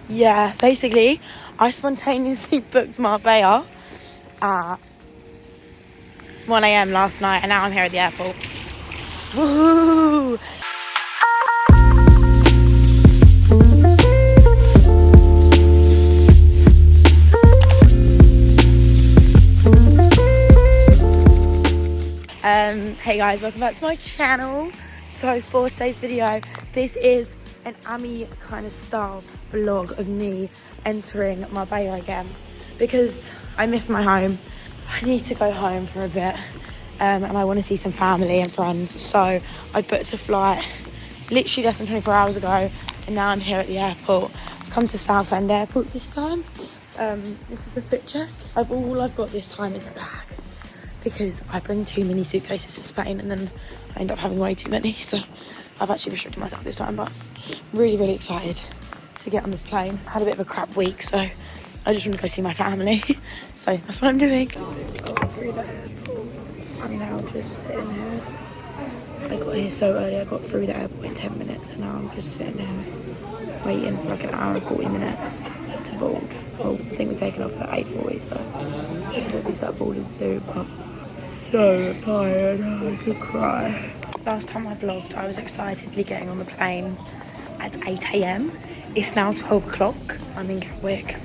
Yeah, basically, I spontaneously booked Marbella at 1 a.m. last night, and now I'm here at the airport. Woohoo! Hey guys, welcome back to my channel. So for today's video, this is an Ami kind of style vlog of me entering Marbella again because I miss my home. I need to go home for a bit and I want to see some family and friends. So I booked a flight literally less than 24 hours ago and now I'm here at the airport. I've come to Southend Airport this time. This is the fit check. All I've got this time is a bag, because I bring too many suitcases to Spain and then I end up having way too many. So I've actually restricted myself this time, but I'm really, really excited to get on this plane. I had a bit of a crap week, so I just want to go see my family. So that's what I'm doing. Got through the airport. I'm now just sitting here. I got here so early. I got through the airport in 10 minutes and now I'm just sitting here waiting for like an hour and 40 minutes to board. Well, I think we're taking off at 8:40, so I can probably start boarding soon, but so tired, I could cry. Last time I vlogged, I was excitedly getting on the plane at 8 a.m. It's now 12 o'clock. I'm in Gatwick.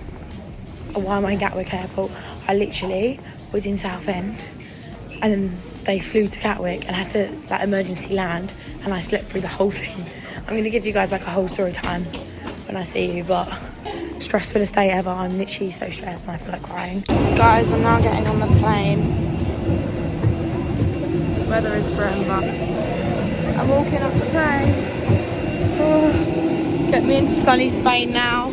Why am I in Gatwick Airport? I literally was in Southend and then they flew to Gatwick and had to like emergency land and I slept through the whole thing. I'm going to give you guys like a whole story time when I see you, but stressfulest day ever. I'm literally so stressed and I feel like crying. Guys, I'm now getting on the plane. This weather is forever. I'm walking up the plane. Oh, get me into sunny Spain now.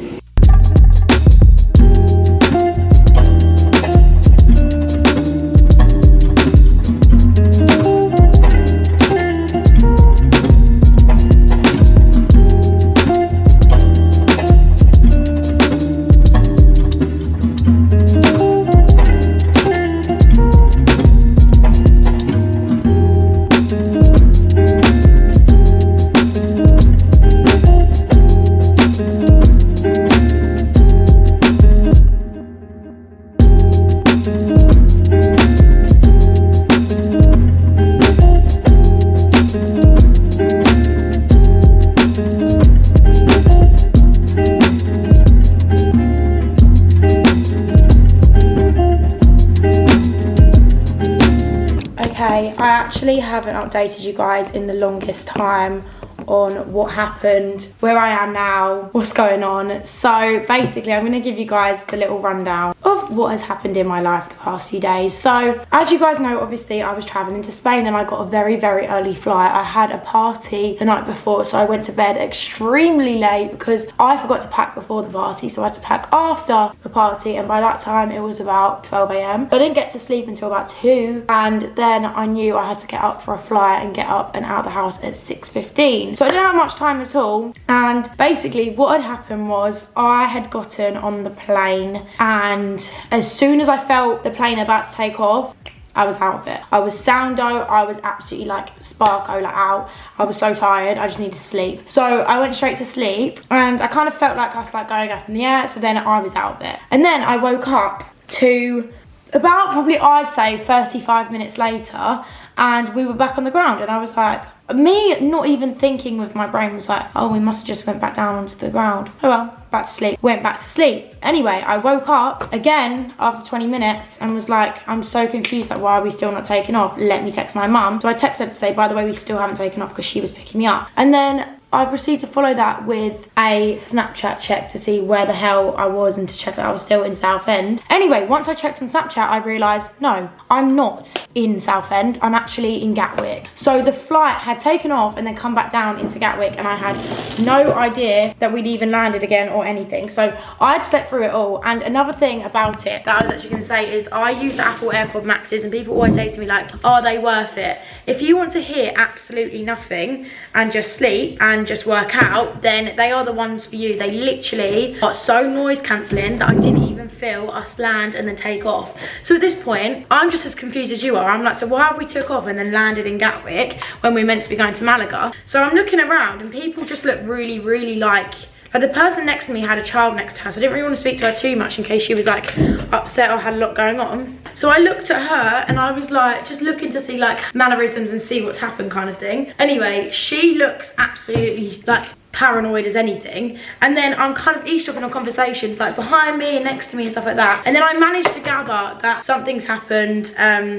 I actually haven't updated you guys in the longest time on what happened, where I am now, what's going on. So basically I'm going to give you guys the little rundown of what has happened in my life the past few days. So as you guys know, obviously I was traveling to Spain and I got a very, very early flight. I had a party the night before, so I went to bed extremely late because I forgot to pack before the party, so I had to pack after the party, and by that time it was about 12 a.m. I didn't get to sleep until about 2, and then I knew I had to get up for a flight and get up and out of the house at 6:15. So I didn't have much time at all, and basically what had happened was I had gotten on the plane and as soon as I felt the plane about to take off, I was out of it. I was soundo, I was absolutely like sparko, like out. I was so tired, I just needed to sleep. So I went straight to sleep and I kind of felt like I was like going up in the air, so then I was out of it. And then I woke up to about probably I'd say 35 minutes later and we were back on the ground and I was like, me not even thinking with my brain was like, oh, we must have just went back down onto the ground. Oh well, back to sleep. Went back to sleep. Anyway, I woke up again after 20 minutes and was like, I'm so confused, like why are we still not taking off? Let me text my mum. So I texted her to say, by the way, we still haven't taken off, because she was picking me up. And then I proceeded to follow that with a Snapchat check to see where the hell I was and to check that I was still in Southend. Anyway, once I checked on Snapchat, I realised, no, I'm not in Southend. I'm actually in Gatwick. So the flight had taken off and then come back down into Gatwick and I had no idea that we'd even landed again or anything. So I'd slept through it all. And another thing about it that I was actually going to say is I use the Apple AirPod Maxes and people always say to me like, are they worth it? If you want to hear absolutely nothing and just sleep and just work out, then they are the ones for you. They literally are so noise cancelling that I didn't even feel us land and then take off. So at this point, I'm just as confused as you are. I'm like, so why have we took off and then landed in Gatwick when we're meant to be going to Malaga? So I'm looking around and people just look really, really like But the person next to me had a child next to her, so I didn't really want to speak to her too much in case she was like upset or had a lot going on. So I looked at her and I was like just looking to see like mannerisms and see what's happened kind of thing. Anyway, she looks absolutely like paranoid as anything, and then I'm kind of eavesdropping on conversations like behind me and next to me and stuff like that, and then I managed to gather that something's happened.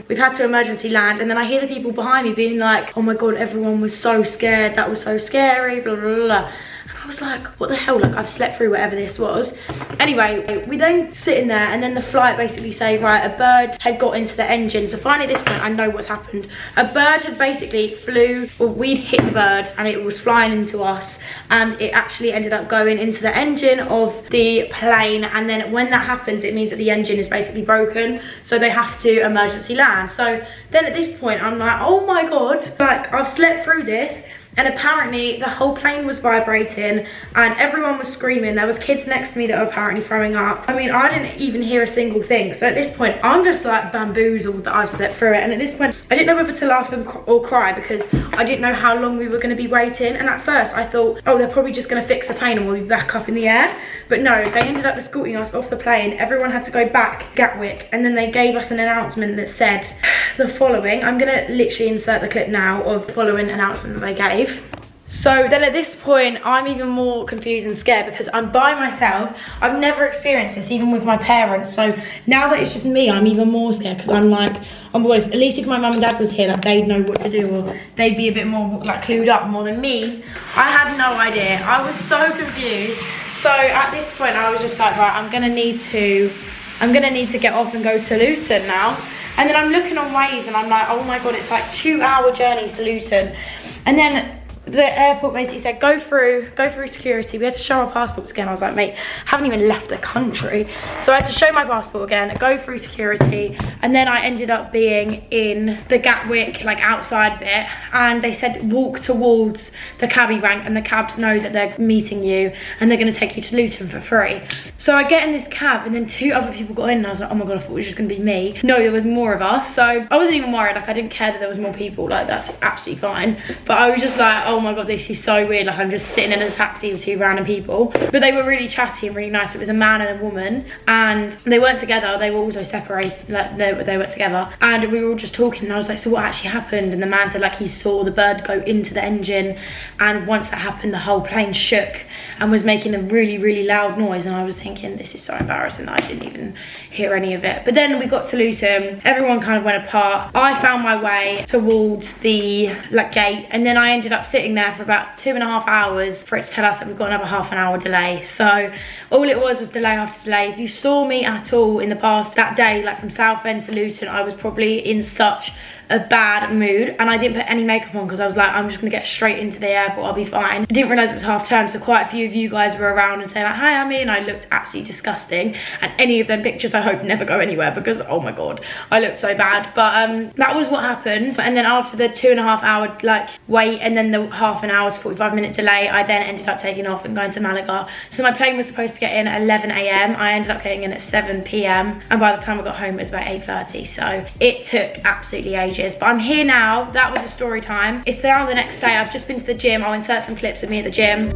We've had to emergency land, and then I hear the people behind me being like, oh my god, everyone was so scared, that was so scary, blah blah blah, blah. I was like, what the hell, like I've slept through whatever this was. Anyway, we then sit in there and then the flight basically say, right, a bird had got into the engine. So finally at this point I know what's happened. A bird had basically flew, or we'd hit the bird and it was flying into us, and it actually ended up going into the engine of the plane, and then when that happens it means that the engine is basically broken, so they have to emergency land. So then at this point I'm like, oh my god, like I've slept through this. And apparently the whole plane was vibrating and everyone was screaming. There was kids next to me that were apparently throwing up. I mean, I didn't even hear a single thing. So at this point, I'm just like bamboozled that I've slept through it. And at this point, I didn't know whether to laugh or cry because I didn't know how long we were going to be waiting. And at first I thought, oh, they're probably just going to fix the plane and we'll be back up in the air. But no, they ended up escorting us off the plane. Everyone had to go back Gatwick. And then they gave us an announcement that said the following. I'm going to literally insert the clip now of the following announcement that they gave. So then at this point, I'm even more confused and scared because I'm by myself. I've never experienced this, even with my parents. So now that it's just me, I'm even more scared because I'm like, oh my god, at least if my mum and dad was here, like they'd know what to do, or they'd be a bit more like clued up more than me. I had no idea. I was so confused. So at this point, I was just like, right, I'm gonna need to get off and go to Luton now. And then I'm looking on Waze and I'm like, oh my god, it's like 2-hour journey to Luton. And then the airport basically said, go through security. We had to show our passports again. I was like, mate, I haven't even left the country. So I had to show my passport again, go through security, and then I ended up being in the Gatwick, like outside bit, and they said walk towards the cabbie rank, and the cabs know that they're meeting you and they're gonna take you to Luton for free. So I get in this cab and then 2 other people got in and I was like, oh my god, I thought it was just gonna be me. No, there was more of us. So I wasn't even worried, like I didn't care that there was more people, like that's absolutely fine. But I was just like, oh my god, this is so weird, like I'm just sitting in a taxi with 2 random people. But they were really chatty and really nice. It was a man and a woman, and they weren't together, they were also separated, like they weren't together. And we were all just talking and I was like, so what actually happened? And the man said like he saw the bird go into the engine, and once that happened the whole plane shook and was making a really, really loud noise. And I was thinking, this is so embarrassing that I didn't even hear any of it. But then we got to Luton, everyone kind of went apart. I found my way towards the like gate, and then I ended up sitting there for about 2.5 hours for it to tell us that we've got another half an hour delay. So all it was delay after delay. If you saw me at all in the past that day, like from Southend to Luton, I was probably in such a bad mood, and I didn't put any makeup on because I was like, I'm just gonna get straight into the airport, I'll be fine. I didn't realise it was half term, so quite a few of you guys were around and saying like, hi Amy, and I looked absolutely disgusting, and any of them pictures I hope never go anywhere because oh my god, I looked so bad. But that was what happened. And then after the 2.5 hour like wait, and then the half an hour's 45-minute delay, I then ended up taking off and going to Malaga. So my plane was supposed to get in at 11 AM, I ended up getting in at 7 PM, and by the time I got home it was about 8:30, so it took absolutely ages. But I'm here now. That was a story time. It's now the next day. I've just been to the gym. I'll insert some clips of me at the gym.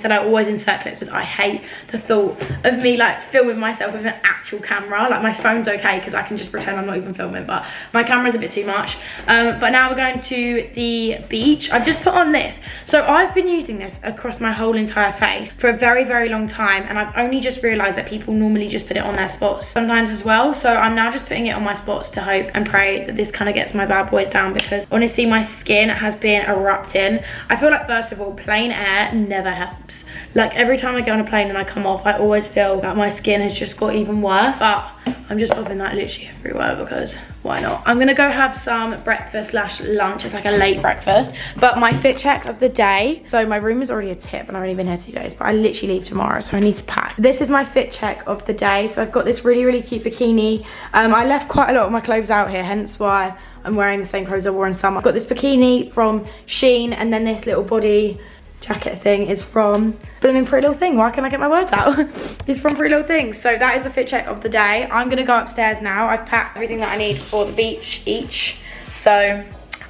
instead I always insert clips because I hate the thought of me like filming myself with an actual camera. Like my phone's okay because I can just pretend I'm not even filming, but my camera's a bit too much. But now we're going to the beach. I've just put on this. So I've been using this across my whole entire face for a very, very long time, and I've only just realised that people normally just put it on their spots sometimes as well. So I'm now just putting it on my spots to hope and pray that this kind of gets my bad boys down, because honestly my skin has been erupting. I feel like, first of all, plain air never helps. Like every time I get on a plane and I come off, I always feel that my skin has just got even worse. But I'm just popping that literally everywhere because why not? I'm gonna go have some breakfast / lunch. It's like a late breakfast. But my fit check of the day. So my room is already a tip and I've only been here 2 days, but I literally leave tomorrow, so I need to pack. This is my fit check of the day. So I've got this really, really cute bikini. I left quite a lot of my clothes out here, hence why I'm wearing the same clothes I wore in summer. I've got this bikini from Shein, and then this little body jacket thing is from blooming Pretty Little Thing. Why can't I get my words out? It's from Pretty Little Thing. So that is the fit check of the day. I'm gonna go upstairs now. I've packed everything that I need for the beach each. So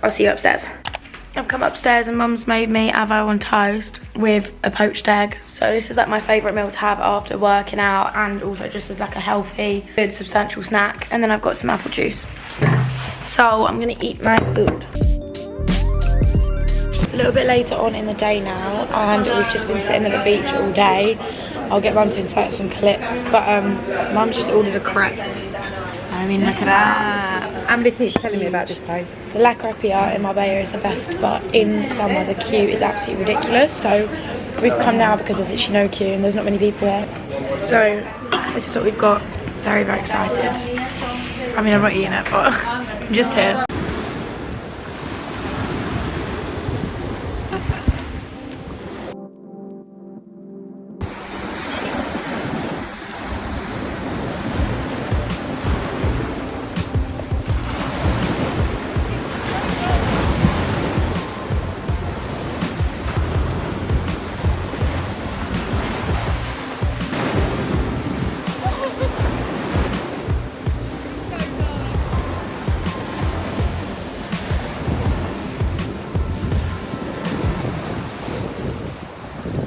I'll see you upstairs. I've come upstairs and Mum's made me avo on toast with a poached egg. So this is like my favourite meal to have after working out, and also just as like a healthy, good, substantial snack. And then I've got some apple juice. So I'm gonna eat my food. It's a little bit later on in the day now, and we've just been sitting at the beach all day. I'll get Mum to insert some clips, but Mum's just ordered a crepe. I mean, look at that. Amber keeps telling me about this place. The La Crepia in Marbella is the best, but in summer the queue is absolutely ridiculous. So we've come now because there's actually no queue and there's not many people there. So this is what we've got. Very, very excited. I mean, I'm not eating it, but I'm just here.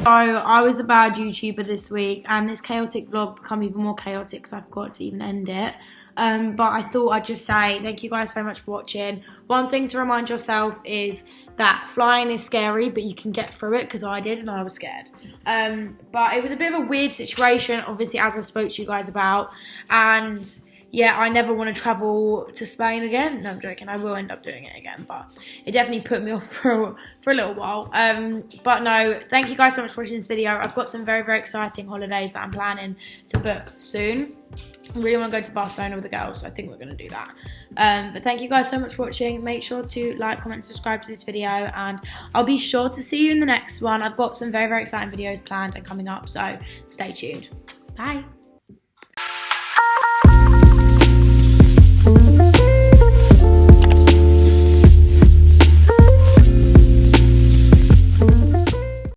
So I was a bad YouTuber this week, and this chaotic vlog become even more chaotic because I forgot to even end it. But I thought I'd just say thank you guys so much for watching. One thing to remind yourself is that flying is scary, but you can get through it, because I did and I was scared. But it was a bit of a weird situation, obviously, as I spoke to you guys about. And yeah, I never want to travel to Spain again. No, I'm joking. I will end up doing it again, but it definitely put me off for a little while. But no, thank you guys so much for watching this video. I've got some very, very exciting holidays that I'm planning to book soon. I really want to go to Barcelona with the girls, so I think we're going to do that. But thank you guys so much for watching. Make sure to like, comment, and subscribe to this video, and I'll be sure to see you in the next one. I've got some very, very exciting videos planned and coming up, so stay tuned. Bye.